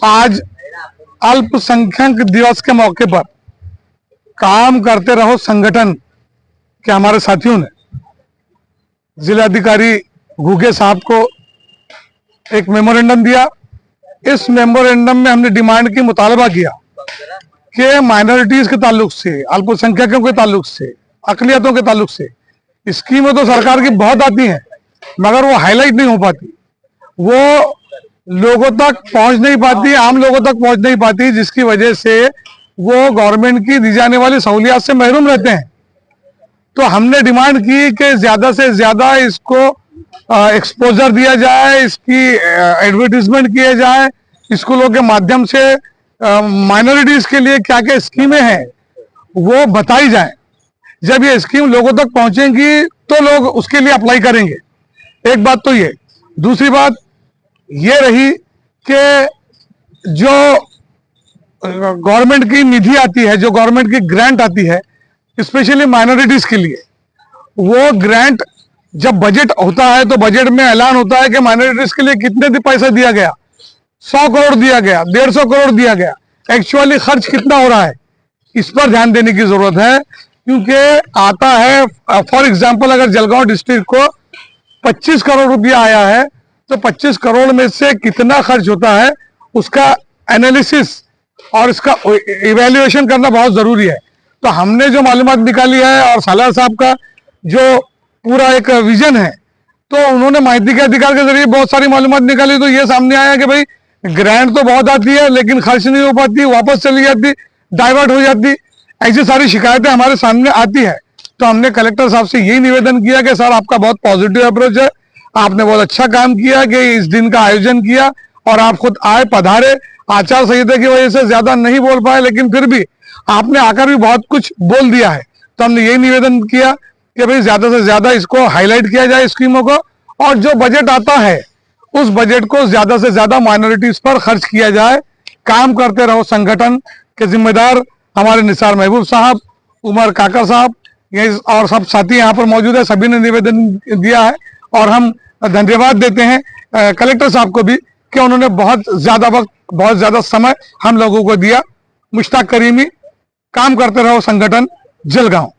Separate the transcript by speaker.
Speaker 1: आज अल्पसंख्यक दिवस के मौके पर काम करते रहो संगठन के हमारे साथियों ने जिलाधिकारी घुगे साहब को एक मेमोरेंडम दिया। इस मेमोरेंडम में हमने डिमांड की, मुतालबा किया कि माइनॉरिटीज के ताल्लुक से, अल्पसंख्यकों के ताल्लुक से, अकलियतों के ताल्लुक से स्कीमें तो सरकार की बहुत आती हैं, मगर वो हाईलाइट नहीं हो पाती, वो लोगों तक पहुंच नहीं पाती, आम लोगों तक पहुंच नहीं पाती, जिसकी वजह से वो गवर्नमेंट की दी जाने वाली सहूलियात से महरूम रहते हैं। तो हमने डिमांड की कि ज्यादा से ज्यादा इसको एक्सपोजर दिया जाए, इसकी एडवर्टीजमेंट किया जाए, स्कूलों के माध्यम से माइनॉरिटीज के लिए क्या क्या स्कीमें हैं वो बताई जाए। जब ये स्कीम लोगों तक पहुंचेंगी तो लोग उसके लिए अप्लाई करेंगे। एक बात तो ये, दूसरी बात ये रही कि जो गवर्नमेंट की निधि आती है, जो गवर्नमेंट की ग्रांट आती है स्पेशली माइनॉरिटीज के लिए, वो ग्रांट जब बजट होता है तो बजट में ऐलान होता है कि माइनॉरिटीज के लिए कितने पैसा दिया गया, 100 करोड़ दिया गया, 150 करोड़ दिया गया। एक्चुअली खर्च कितना हो रहा है इस पर ध्यान देने की जरूरत है, क्योंकि आता है फॉर एग्जांपल अगर जलगांव डिस्ट्रिक्ट को 25 करोड़ रुपया आया है तो 25 करोड़ में से कितना खर्च होता है उसका एनालिसिस और इसका इवैल्यूएशन करना बहुत जरूरी है। तो हमने जो मालूमात निकाली है और सालार साहब का जो पूरा एक विजन है, तो उन्होंने माहिती के अधिकार के जरिए बहुत सारी मालूमात निकाली, तो ये सामने आया कि भाई ग्रांट तो बहुत आती है लेकिन खर्च नहीं हो पाती, वापस चली जाती, डाइवर्ट हो जाती, ऐसी सारी शिकायतें हमारे सामने आती है। तो हमने कलेक्टर साहब से यही निवेदन किया कि सर आपका बहुत पॉजिटिव अप्रोच है, आपने बहुत अच्छा काम किया कि इस दिन का आयोजन किया और आप खुद आए, पधारे। आचार संहिता की वजह से ज्यादा नहीं बोल पाए, लेकिन फिर भी आपने आकर भी बहुत कुछ बोल दिया है। तो हमने यही निवेदन किया कि भाई ज्यादा से ज्यादा इसको हाईलाइट किया जाए स्कीमों को, और जो बजट आता है उस बजट को ज्यादा से ज्यादा माइनॉरिटीज पर खर्च किया जाए। काम करते रहो संगठन के जिम्मेदार हमारे निसार महबूब साहब, उमर काकर साहब, ये और सब साथी यहाँ पर मौजूद है, सभी ने निवेदन दिया है और हम धन्यवाद देते हैं कलेक्टर साहब को भी कि उन्होंने बहुत ज्यादा वक्त, बहुत ज्यादा समय हम लोगों को दिया। मुश्ताक करीमी, काम करते रहो संगठन, जलगांव।